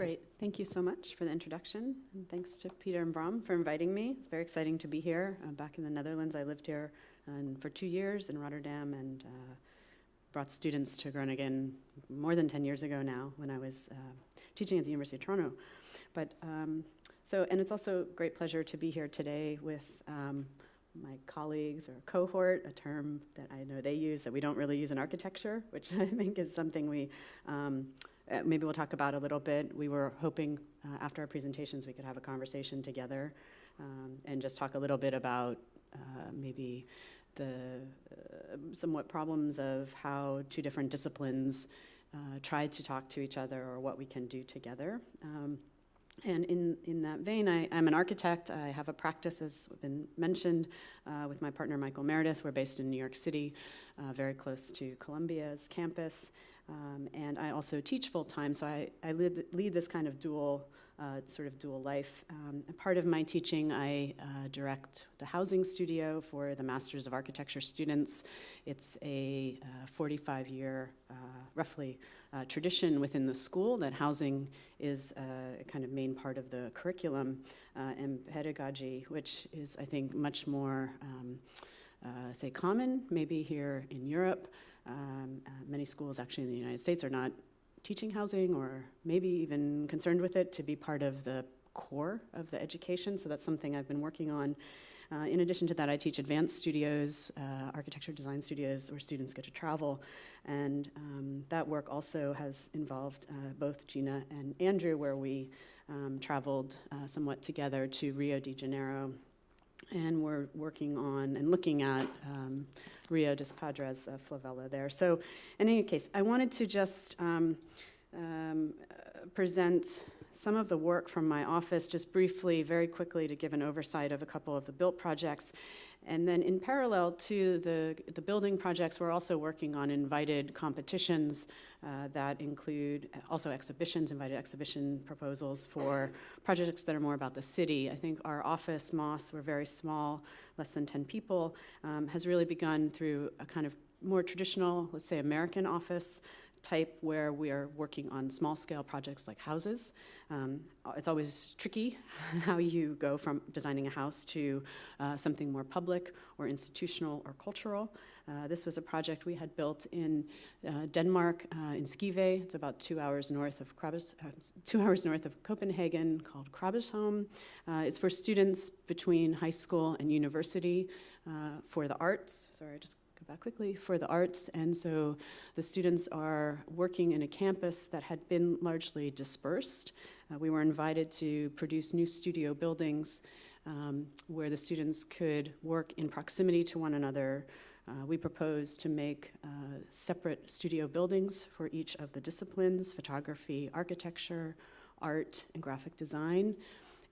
Great. Thank you so much for the introduction. And thanks to Peter and Bram for inviting me. It's very exciting to be here. Back in the Netherlands, I lived here for 2 years in Rotterdam and brought students to Groningen more than 10 years ago now when I was teaching at the University of Toronto. And it's also a great pleasure to be here today with my colleagues, or cohort, a term that I know they use that we don't really use in architecture, which I think is something we maybe we'll talk about a little bit. We were hoping after our presentations we could have a conversation together and just talk a little bit about maybe the somewhat problems of how two different disciplines try to talk to each other, or what we can do together. And in that vein, I'm an architect. I have a practice, as has been mentioned, with my partner Michael Meredith. We're based in New York City, very close to Columbia's campus. And I also teach full-time, so I lead this kind of dual life. Part of my teaching, I direct the housing studio for the Masters of Architecture students. It's a 45-year, roughly, tradition within the school that housing is a kind of main part of the curriculum and pedagogy, which is, I think, much more, common, maybe here in Europe. Many schools actually in the United States are not teaching housing, or maybe even concerned with it to be part of the core of the education, so that's something I've been working on. In addition to that, I teach advanced studios, architecture design studios, where students get to travel, and that work also has involved both Gina and Andrew, where we traveled somewhat together to Rio de Janeiro, and we're working on and looking at Rio dos Padres favela there. So in any case, I wanted to just present some of the work from my office, just briefly, very quickly, to give an oversight of a couple of the built projects. And then in parallel to the building projects, we're also working on invited competitions that include also exhibitions, invited exhibition proposals for projects that are more about the city. I think our office, Moss, we're very small, less than 10 people, has really begun through a kind of more traditional, let's say, American office type, where we are working on small-scale projects like houses. It's always tricky how you go from designing a house to something more public or institutional or cultural. This was a project we had built in Denmark, in Skive. It's about 2 hours north of Copenhagen, called Krabbesholm. It's for students between high school and university for the arts. Sorry, just back quickly, for the arts. And so the students are working in a campus that had been largely dispersed. We were invited to produce new studio buildings where the students could work in proximity to one another. We proposed to make separate studio buildings for each of the disciplines: photography, architecture, art, and graphic design.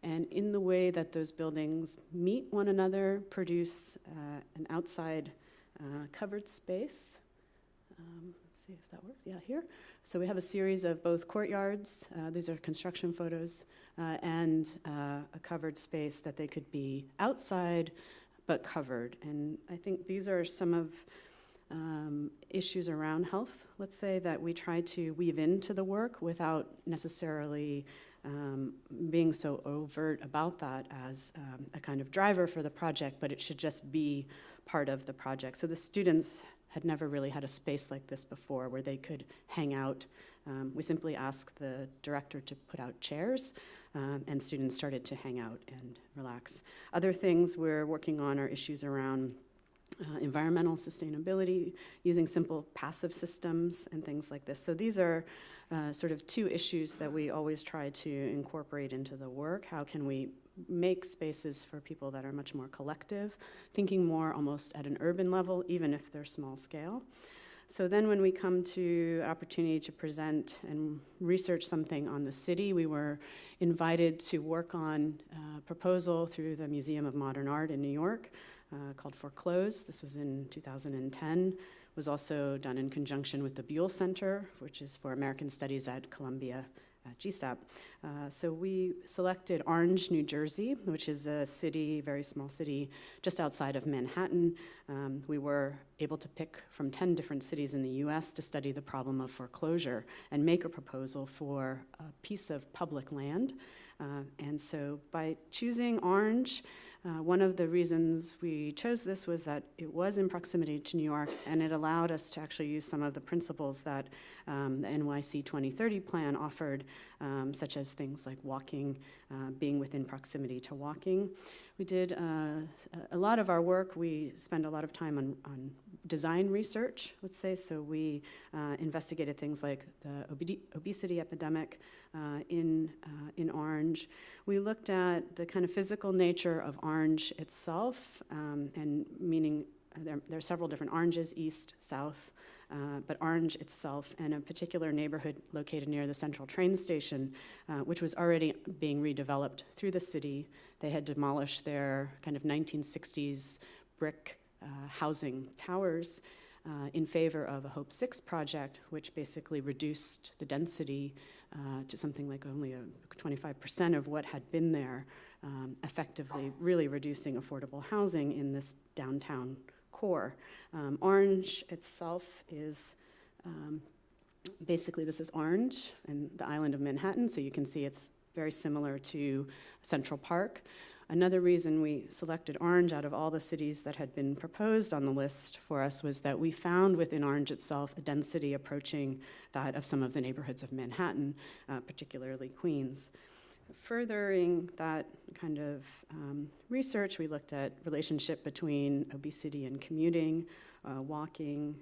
And in the way that those buildings meet one another, produce an outside covered space. Let's see if that works. Yeah, here. So we have a series of both courtyards, these are construction photos, and a covered space that they could be outside but covered. And I think these are some of issues around health, let's say, that we try to weave into the work without necessarily being so overt about that as a kind of driver for the project, but it should just be part of the project. So the students had never really had a space like this before where they could hang out. We simply asked the director to put out chairs, and students started to hang out and relax. Other things we're working on are issues around environmental sustainability, using simple passive systems and things like this. So these are sort of two issues that we always try to incorporate into the work. How can we make spaces for people that are much more collective, thinking more almost at an urban level, even if they're small scale? So then when we come to opportunity to present and research something on the city, we were invited to work on a proposal through the Museum of Modern Art in New York called Foreclosed. This was in 2010. It was also done in conjunction with the Buell Center, which is for American Studies at Columbia GSAP. So we selected Orange, New Jersey, which is a city, very small city, just outside of Manhattan. We were able to pick from 10 different cities in the US to study the problem of foreclosure and make a proposal for a piece of public land. And so by choosing Orange, one of the reasons we chose this was that it was in proximity to New York, and it allowed us to actually use some of the principles that the NYC 2030 plan offered, such as things like walking, being within proximity to walking. We did a lot of our work, we spend a lot of time on design research, let's say, so we investigated things like the obesity epidemic in Orange. We looked at the kind of physical nature of Orange itself, and meaning there are several different Oranges, east, south, but Orange itself and a particular neighborhood located near the central train station, which was already being redeveloped through the city. They had demolished their kind of 1960s brick housing towers in favor of a Hope 6 project, which basically reduced the density to something like only 25% of what had been there, effectively really reducing affordable housing in this downtown core. Orange itself is, basically this is Orange and the island of Manhattan, so you can see it's very similar to Central Park. Another reason we selected Orange out of all the cities that had been proposed on the list for us was that we found within Orange itself a density approaching that of some of the neighborhoods of Manhattan, particularly Queens. Furthering that kind of research, we looked at relationship between obesity and commuting, walking,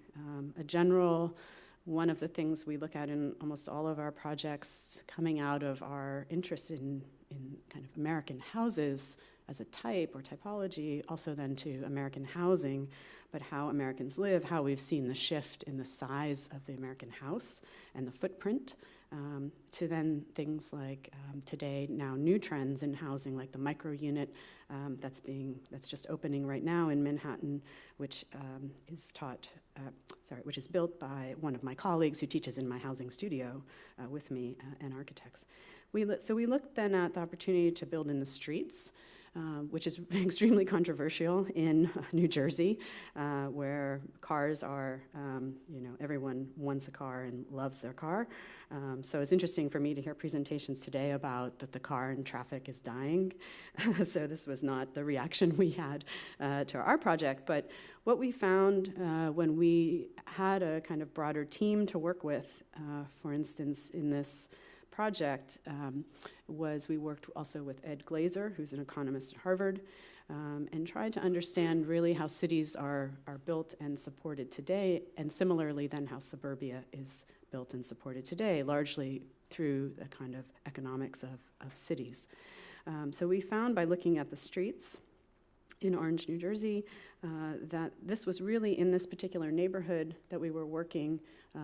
a general. One of the things we look at in almost all of our projects coming out of our interest in kind of American houses as a type or typology, also then to American housing, but how Americans live, how we've seen the shift in the size of the American house and the footprint, to then things like today now new trends in housing like the micro unit that's just opening right now in Manhattan, which which is built by one of my colleagues who teaches in my housing studio with me, and architects. So we looked then at the opportunity to build in the streets, which is extremely controversial in New Jersey, where cars are, everyone wants a car and loves their car. So it's interesting for me to hear presentations today about that the car and traffic is dying. So this was not the reaction we had to our project, but what we found when we had a kind of broader team to work with, for instance, in this project, was we worked also with Ed Glazer, who's an economist at Harvard, and tried to understand really how cities are built and supported today, and similarly then how suburbia is built and supported today, largely through the kind of economics of cities. So we found by looking at the streets in Orange, New Jersey, that this was really in this particular neighborhood that we were working.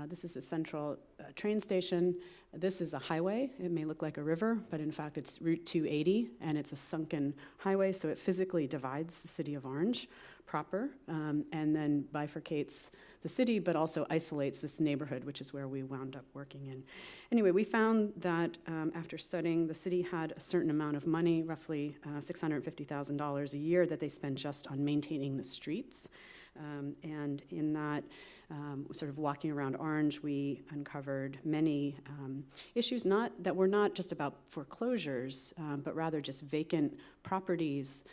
This is a central train station. This is a highway. It may look like a river, but in fact it's Route 280, and it's a sunken highway, so it physically divides the city of Orange proper, and then bifurcates the city, but also isolates this neighborhood, which is where we wound up working in. Anyway, we found that after studying, the city had a certain amount of money, roughly $650,000 a year, that they spend just on maintaining the streets. And in that, sort of walking around Orange, we uncovered many issues that were not just about foreclosures, but rather just vacant properties,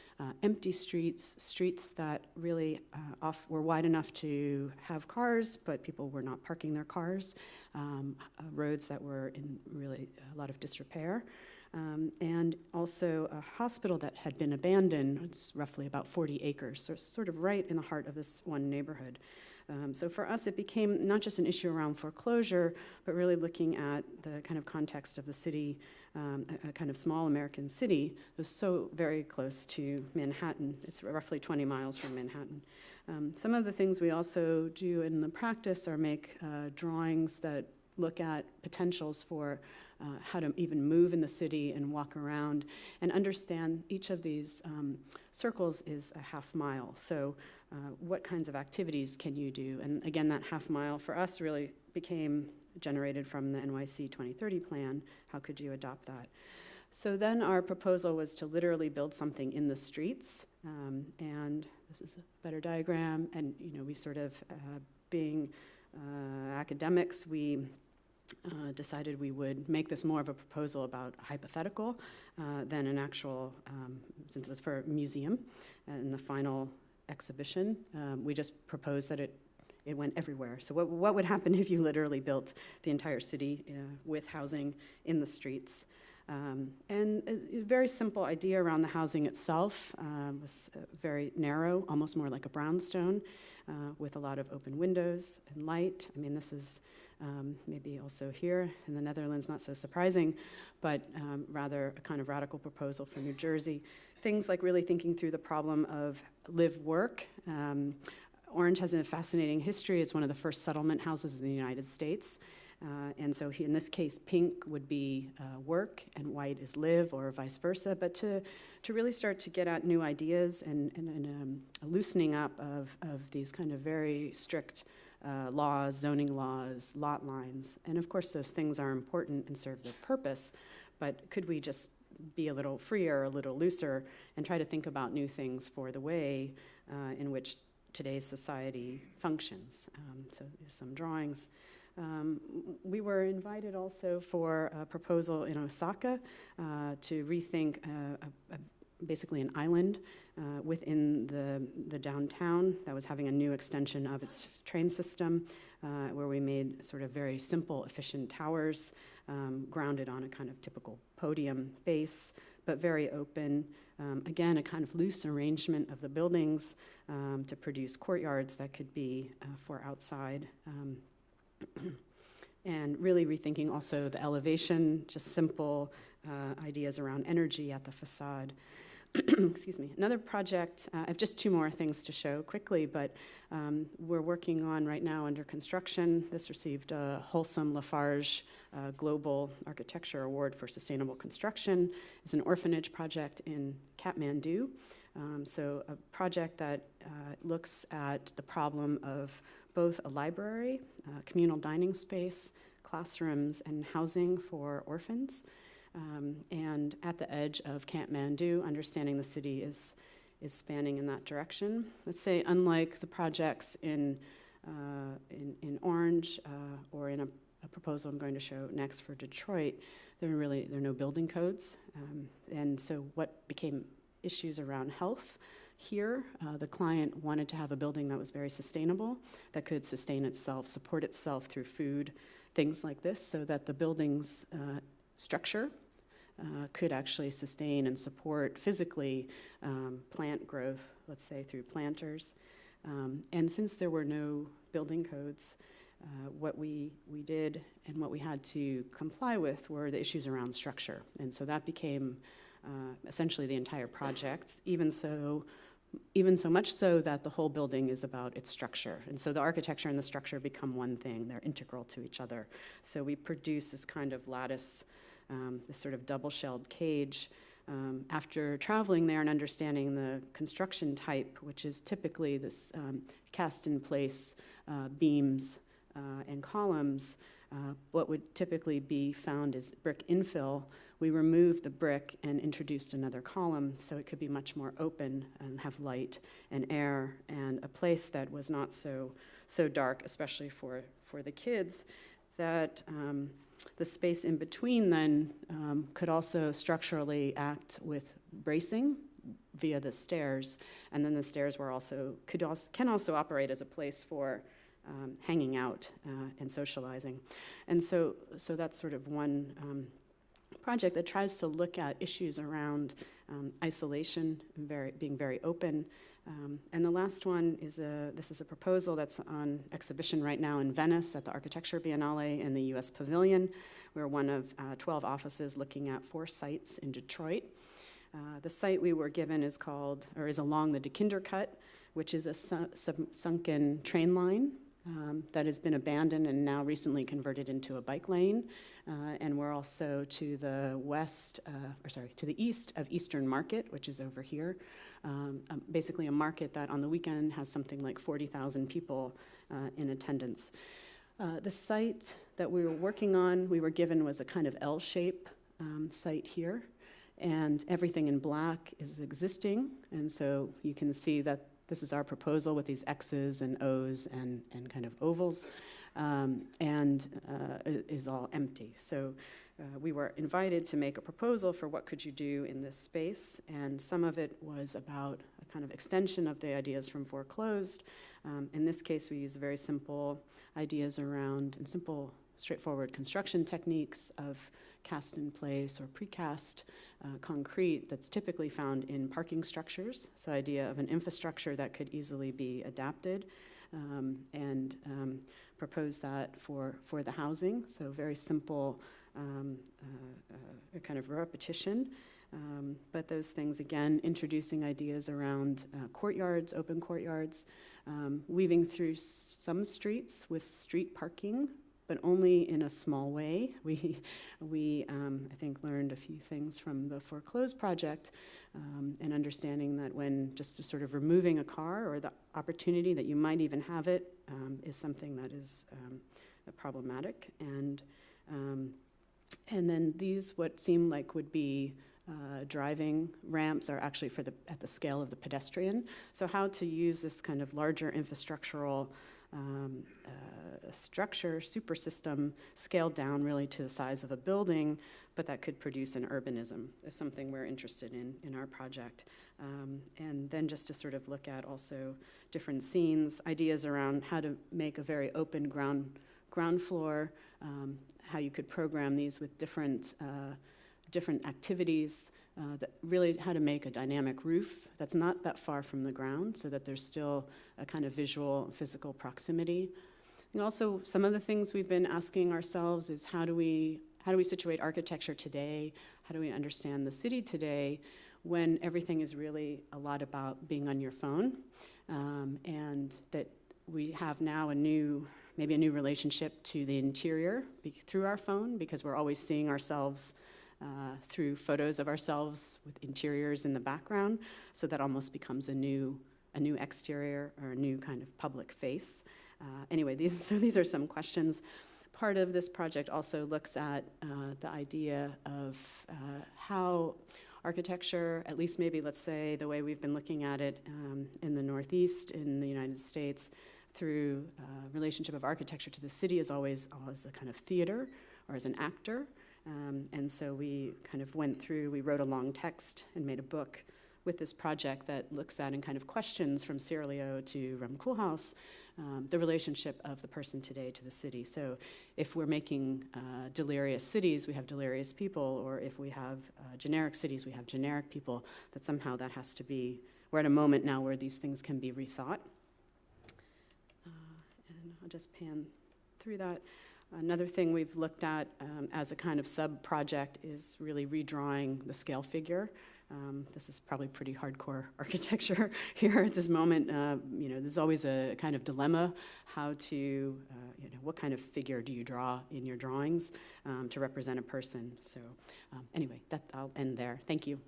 empty streets that really were wide enough to have cars, but people were not parking their cars, roads that were in really a lot of disrepair. And also a hospital that had been abandoned. It's roughly about 40 acres, so sort of right in the heart of this one neighborhood. So for us, it became not just an issue around foreclosure, but really looking at the kind of context of the city, a kind of small American city that was so very close to Manhattan. It's roughly 20 miles from Manhattan. Some of the things we also do in the practice are make drawings that look at potentials for how to even move in the city and walk around and understand each of these circles is a half mile. So what kinds of activities can you do? And again, that half mile for us really became generated from the NYC 2030 plan. How could you adopt that? So then our proposal was to literally build something in the streets, and this is a better diagram, and we sort of, being academics, we decided we would make this more of a proposal about a hypothetical than an actual, since it was for a museum. In the final exhibition, we just proposed that it went everywhere. So what would happen if you literally built the entire city with housing in the streets? And a very simple idea around the housing itself was very narrow, almost more like a brownstone, with a lot of open windows and light. I mean, this is maybe also here in the Netherlands, not so surprising, but rather a kind of radical proposal for New Jersey. Things like really thinking through the problem of live-work. Orange has a fascinating history. It's one of the first settlement houses in the United States. And so in this case, pink would be work and white is live, or vice versa. But to really start to get at new ideas and a loosening up of these kind of very strict laws, zoning laws, lot lines. And of course, those things are important and serve their purpose. But could we just be a little freer, a little looser, and try to think about new things for the way in which today's society functions? So there's some drawings. We were invited also for a proposal in Osaka to rethink basically an island within the downtown that was having a new extension of its train system, where we made sort of very simple, efficient towers grounded on a kind of typical podium base, but very open. Again, a kind of loose arrangement of the buildings to produce courtyards that could be for outside. And really rethinking also the elevation, just simple ideas around energy at the facade. Excuse me. Another project, I have just two more things to show quickly, but we're working on right now under construction. This received a Wholesome Lafarge Global Architecture Award for Sustainable Construction. It's an orphanage project in Kathmandu. So a project that looks at the problem of both a library, communal dining space, classrooms, and housing for orphans. And at the edge of Kathmandu, understanding the city is spanning in that direction. Let's say, unlike the projects in Orange or in a proposal I'm going to show next for Detroit, there are no building codes. And so what became issues around health here, the client wanted to have a building that was very sustainable, that could sustain itself, support itself through food, things like this, so that the building's structure could actually sustain and support physically plant growth, let's say through planters. And since there were no building codes, what we did and what we had to comply with were the issues around structure. And so that became essentially the entire project, even so much so that the whole building is about its structure. And so the architecture and the structure become one thing. They're integral to each other. So we produce this kind of lattice, this sort of double-shelled cage. After traveling there and understanding the construction type, which is typically this cast-in-place beams and columns, what would typically be found is brick infill. We removed the brick and introduced another column so it could be much more open and have light and air, and a place that was not so dark, especially for the kids, that the space in between then could also structurally act with bracing via the stairs, and then the stairs can also operate as a place for hanging out and socializing. And so that's sort of one project that tries to look at issues around isolation and being very open. And the last one is this is a proposal that's on exhibition right now in Venice at the Architecture Biennale in the U.S. Pavilion. We're one of 12 offices looking at 4 sites in Detroit. The site we were given is along the De Kindercut, which is a sunken train line that has been abandoned and now recently converted into a bike lane. And we're also to the east of Eastern Market, which is over here. Basically a market that on the weekend has something like 40,000 people in attendance. The site that we were working on, we were given was a kind of L-shape site here. and everything in black is existing. And so you can see that this is our proposal with these X's and O's and kind of ovals, is all empty. So we were invited to make a proposal for what could you do in this space, and some of it was about a kind of extension of the ideas from Foreclosed. In this case, we use very simple ideas around, and simple, straightforward construction techniques of cast in place or precast concrete that's typically found in parking structures. So idea of an infrastructure that could easily be adapted, and propose that for the housing. So very simple kind of repetition. But those things, again, introducing ideas around courtyards, open courtyards, weaving through some streets with street parking, but only in a small way. We I think, learned a few things from the Foreclosed project, and understanding that when just sort of removing a car or the opportunity that you might even have it is something that is problematic. And then these, what seem like would be driving ramps, are actually at the scale of the pedestrian. So how to use this kind of larger infrastructural structure, super system, scaled down really to the size of a building, but that could produce an urbanism is something we're interested in our project. And then just to sort of look at also different scenes, ideas around how to make a very open ground floor, how you could program these with different activities, that really how to make a dynamic roof that's not that far from the ground so that there's still a kind of visual, physical proximity. And also, some of the things we've been asking ourselves is how do we situate architecture today? How do we understand the city today when everything is really a lot about being on your phone? And that we have now maybe a new relationship to the interior through our phone, because we're always seeing ourselves through photos of ourselves with interiors in the background, so that almost becomes a new exterior or a new kind of public face. Anyway, these are some questions. Part of this project also looks at the idea of how architecture, at least maybe let's say the way we've been looking at it in the Northeast in the United States, through relationship of architecture to the city is always as a kind of theater or as an actor. And so we kind of we wrote a long text and made a book with this project that looks at and kind of questions from Cyrilio to Rem Koolhaas the relationship of the person today to the city. So if we're making delirious cities, we have delirious people, or if we have generic cities, we have generic people, that somehow that has to be, we're at a moment now where these things can be rethought. And I'll just pan through that. Another thing we've looked at as a kind of sub-project is really redrawing the scale figure. This is probably pretty hardcore architecture here at this moment. There's always a kind of dilemma how to, what kind of figure do you draw in your drawings to represent a person. So anyway, I'll end there. Thank you.